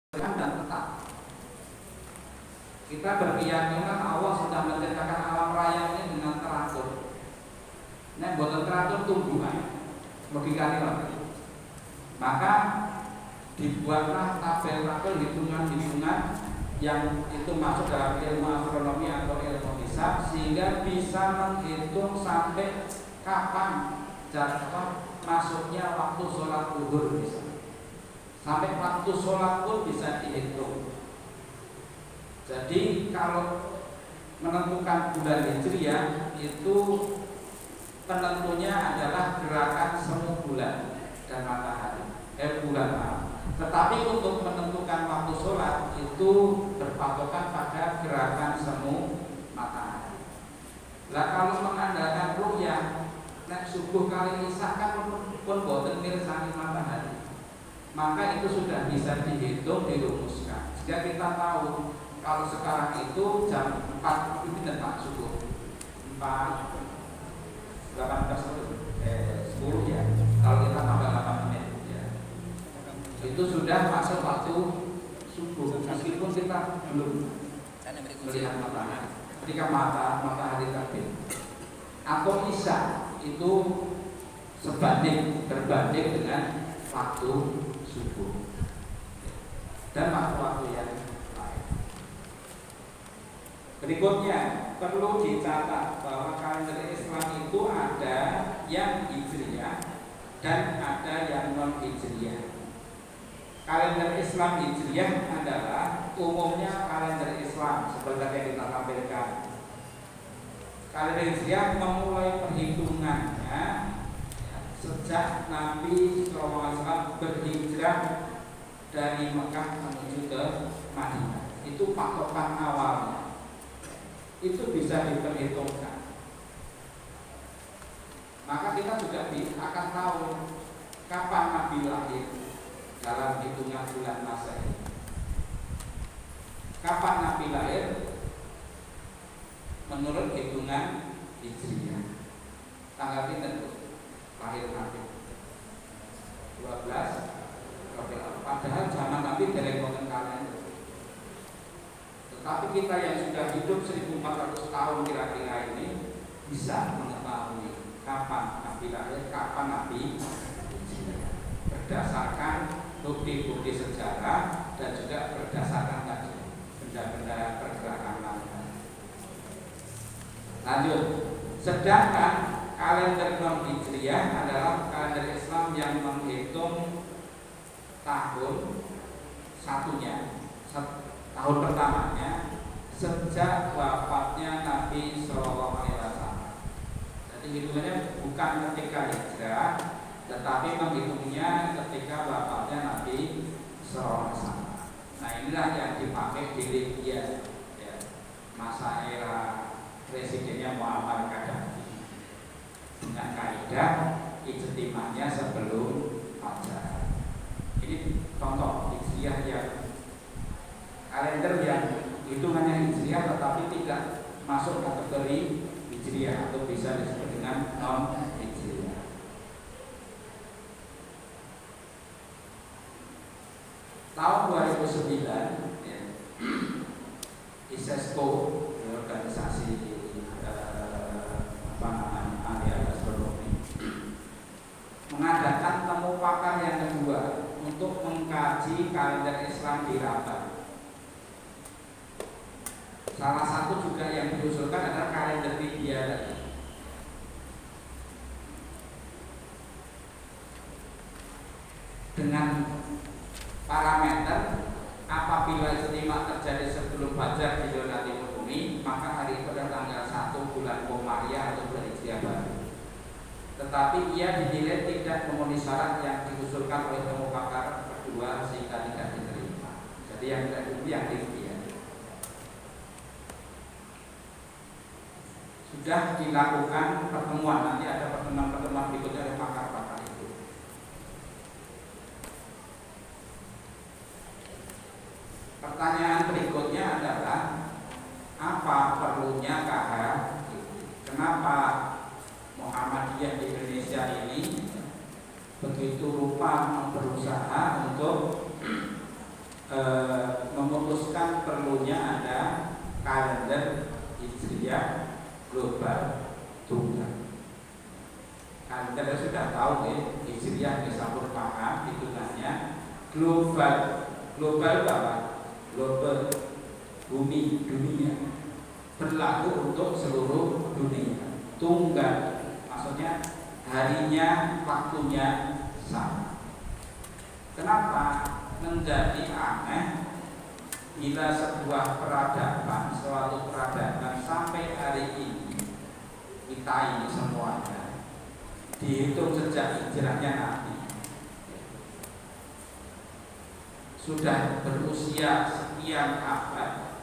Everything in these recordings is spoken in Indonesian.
dan tetap. Kita berkeyakinan Allah sudah menciptakan alam raya ini dengan teratur. Nek boten teratur tumbuhan, logikanya. Maka dibuatlah tabel-tabel hitungan-hitungan yang itu masuk dalam ilmu astronomi atau ilmu hisab, sehingga bisa menghitung sampai kapan jatuh masuknya waktu sholat zuhur bisa. Sampai waktu sholat pun bisa dihitung. Jadi kalau menentukan bulan Hijriah itu penentunya adalah gerakan semu bulan dan matahari, bulan maaf. Tetapi untuk menentukan waktu sholat itu berpatokan pada gerakan semu matahari. Lah kalau mengandalkan ru'yah, nek subuh kali isya kan pun boten mirsani matahari, maka itu sudah bisa dihitung, dirumuskan. Sehingga kita tahu kalau sekarang itu jam 4 itu tentang subuh 10 ya. Kalau kita tambah 8 menit ya, itu sudah masuk waktu subuh. Meskipun kita belum melihat matahari, ketika matahari terbit atau isya itu berbanding dengan waktu subuh dan waktu-waktu yang lain. Berikutnya perlu dicatat bahwa kalender Islam itu ada yang Hijriah dan ada yang non Hijriah. Kalender Islam Hijriah adalah umumnya kalender Islam seperti yang kita tampilkan. Kalender Hijriah memulai perhitungannya sejak Nabi SAW berhijrah dari Mekah menuju ke Madinah. Itu patokan awalnya. Itu bisa diperhitungkan. Maka kita juga akan tahu kapan Nabi lahir dalam hitungan bulan Masehi. Kapan Nabi lahir menurut hitungan Hijriah. Tanggal pinten lahir Nabi 12 Rabiul Awal. Padahal zaman Nabi dereng wonten kalender. Tetapi kita yang sudah hidup 1400 tahun kira-kira ini bisa mengetahui kapan Nabi lahir, kapan Nabi Hijriah, berdasarkan bukti-bukti sejarah dan juga berdasarkan tadi benda-benda pergerakan langit. Lanjut, sedangkan kalender non Hijriah adalah kalender Islam yang menghitung tahun tahun pertamanya sejak wafatnya Nabi SAW. Jadi hitungannya bukan ketika hijrah, tetapi menghitungnya ketika wafatnya Nabi SAW. Nah inilah yang dipakai di Libya ya, masa era presidennya Muammar Gaddafi dengan kaidah ijtimanya sebelum fajar. Ini contoh Hijriah yang kalender yang hitungannya Hijriah tetapi tidak masuk kategori Hijriah atau bisa disebut dengan non Hijriah. Tahun 2009 ya, ISESCO organisasi ahli astronomi mengadakan temu pakar yang kedua untuk mengkaji kalender Islam di Rabat. Salah satu juga yang diusulkan adalah kalender Libya tadi. Dengan parameter apabila istimewa terjadi sebelum fajar di zona timur bumi, maka hari itu adalah tanggal 1 bulan Komariah atau bulan Hijriah baru. Tetapi ia dinilai tidak memenuhi syarat yang diusulkan oleh temu pakar kedua sehingga tidak diterima. Jadi yang tidak diterima yang Libya. Sudah dilakukan pertemuan, nanti ada pertemuan berikutnya oleh pakar-pakar itu. Pertanyaan berikutnya adalah apa perlunya KH? Kenapa Muhammadiyah di Indonesia ini begitu rupa berusaha untuk memutuskan perlunya ada kalender hijriah global tunggal. Kalender sudah tahu nih, hijriah disampur paham hitungannya. Global, global apa? Global, bumi, dunia, berlaku untuk seluruh dunia. Tunggal, maksudnya harinya, waktunya sama. Kenapa menjadi aneh bila sebuah peradaban, suatu peradaban sampai hari ini, kita ini semuanya dihitung sejak hijrahnya Nabi sudah berusia sekian abad,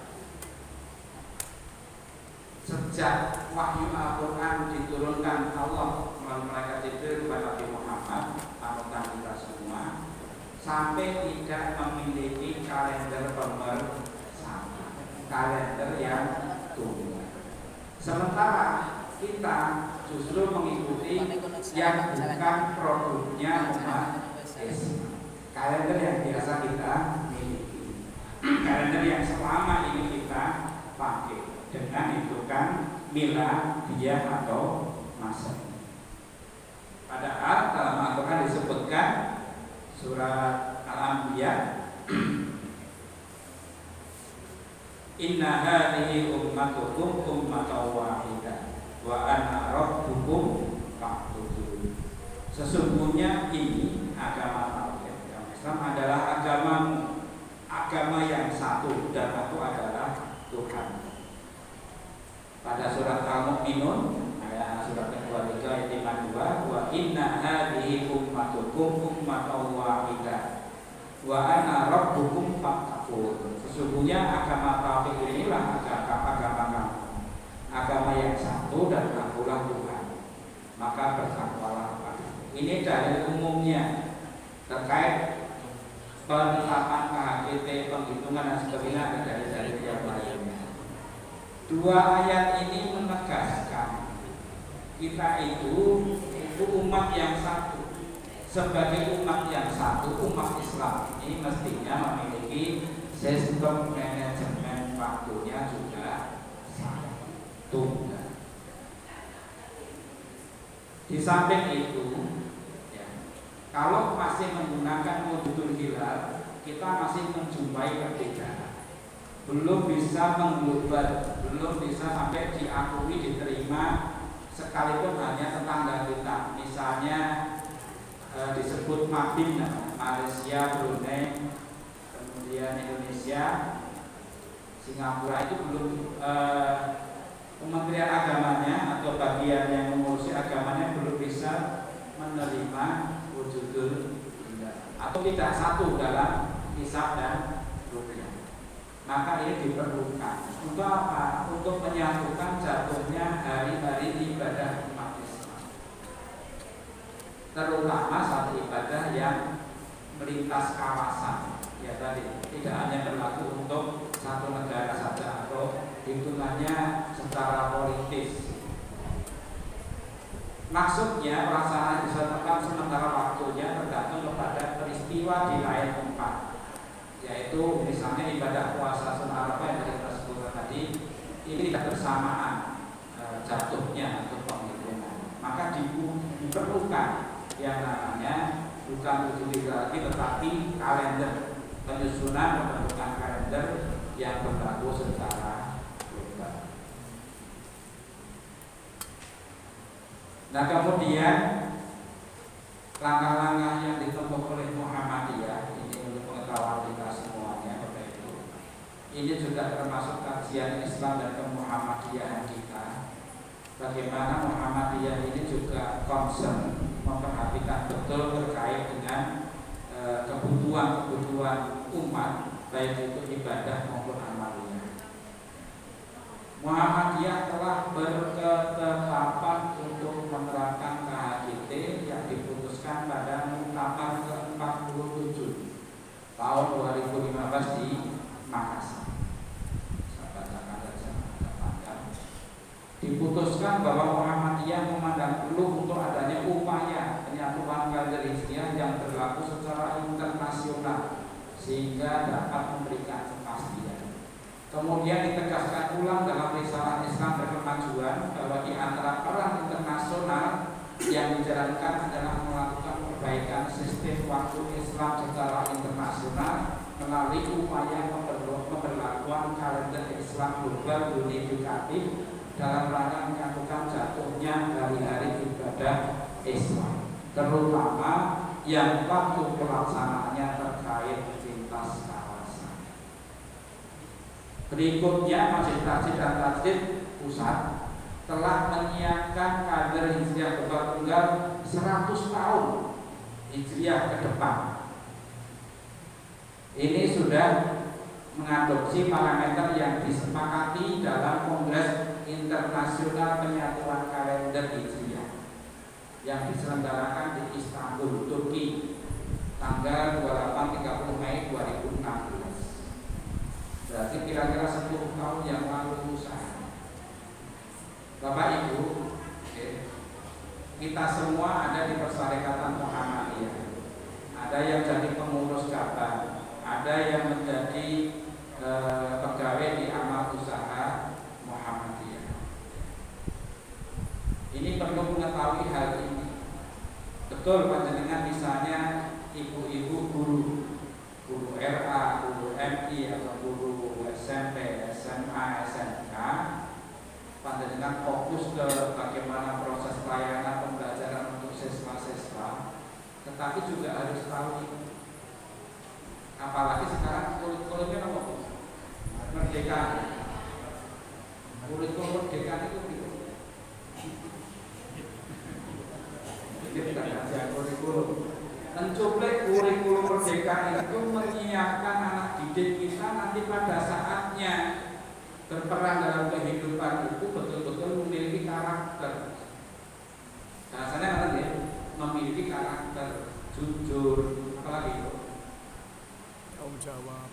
sejak wahyu Al-Quran diturunkan Allah melalui malaikat Jibril kepada Nabi Muhammad, panutan kita semua, sampai tidak memiliki kalender pemersatu, kalender yang tunggal. Sementara kita justru mengikuti yang bukan produknya umat Islam. Kalender yang biasa kita miliki, kalender yang selama ini kita pakai dengan hitungan miladiyah atau Masehi. Padahal dalam Al-Quran disebutkan surat Al-Anbiya, inna hadhihi ummatukum ummatan wahidah wa ana rabbukum fa'budun. Sesungguhnya ini agama Islam adalah agama yang satu, dan aku adalah Tuhan. Pada surat Al-Mu'minun ayat surat ke-23 ayat 52, wa inna hadhihi ummatukum ummatan wahidah wa ana rabbukum fattaqun. Sesungguhnya agama tauhid inilah agama agama yang satu, dan akulah Tuhan, maka bertakwalah padaku. Ini dalil umumnya terkait penetapan KHGT, penghitungan dan sebagainya, ada dari yang lainnya. Dua ayat ini menegaskan kita itu umat yang satu. Sebagai umat yang satu, umat Islam ini mestinya memiliki sistem manajemen waktunya juga satu. Di samping itu, kalau masih menggunakan wujudul hilal, kita masih menjumpai perbedaan. Belum bisa mengglobal, belum bisa sampai diakui, diterima, sekalipun hanya tetangga kita. Misalnya disebut MABIN, Malaysia, Brunei, kemudian Indonesia, Singapura, itu belum Kementerian Agamanya atau bagian yang mengurusi agamanya belum bisa menerima wujudul hilal, atau tidak satu dalam hisab dan ruqyah. Maka ini diperlukan untuk apa? Untuk menyatukan jatuhnya hari-hari ibadah umat Islam, terutama satu ibadah yang melintas kawasan. Ya tadi, tidak hanya berlaku untuk satu negara saja atau hitungannya secara politis. Maksudnya pelaksanaan bisa tetap sementara waktunya tergantung kepada peristiwa di lain tempat, yaitu misalnya ibadah puasa sunnah Arafah yang kita sebutkan tadi, ini tidak bersamaan jatuhnya atau penghitungan. Maka diperlukan yang namanya bukan wujud lagi, tetapi kalender, penyusunan pembentukan kalender yang berlaku secara global. Nah, kemudian langkah-langkah yang ditempuh oleh Muhammadiyah ini untuk pengetahuan kita semuanya, Bapak Ibu. Ini juga termasuk kajian Islam dan kemuhammadiyahan kita. Bagaimana Muhammadiyah ini juga concern memperhatikan betul terkait dengan kebutuhan umat, baik itu ibadah maupun amaliyah. Muhammadiyah telah berketetapan untuk menerapkan KHGT yang diputuskan pada Muktamar ke-47 tahun 2015 di Makassar. Diputuskan bahwa Muhammadiyah memandang perlu untuk adanya upaya penyatuan kalender hijriah yang berlaku secara internasional sehingga dapat memberikan kepastian. Kemudian ditegaskan ulang dalam risalah Islam Berkemajuan bahwa di antara peran internasional yang dijalankan adalah melakukan perbaikan sistem waktu Islam secara internasional melalui upaya pemberlakuan kalender Islam global unifikatif dalam rangka menyatukan jatuhnya hari-hari ibadah Islam, terutama yang waktu pelaksanaannya terkait lintas kawasan. Berikutnya Masjid Tasjid dan Tasjid Pusat telah menyiapkan kalender Hijriah global tunggal 100 tahun Hijriah ke depan. Ini sudah mengadopsi parameter yang disepakati dalam Kongres Internasional Penyatuan Kalender Hijriah yang diselenggarakan di Istanbul, Turki, tanggal 28-30 Mei 2016. Berarti kira-kira 10 tahun yang lalu usaha. Bapak Ibu, kita semua ada di Persyarikatan Muhammadiyah. Ada yang jadi pengurus cabang, ada yang menjadi pegawai di amal usaha Muhammadiyah. Ini perlu mengetahui hal ini. Betul panjenengan misalnya ibu-ibu guru RA, guru MI atau guru SMP, SMA, SMK, panjenengan fokus ke bagaimana proses pelayanan pembelajaran untuk siswa-siswa, tetapi juga harus tahu ini. Apalagi sekarang kurikulumnya apa? Merdeka. Kurikulum merdeka itu gitu. Kita kajian kurikulum. Mencuplek kurikulum merdeka itu menyiapkan anak didik kita nanti pada saatnya berperan dalam kehidupan itu betul-betul memiliki karakter. Bahasanya nanti ya, memiliki karakter, jujur, apalagi itu. Tanggung jawab.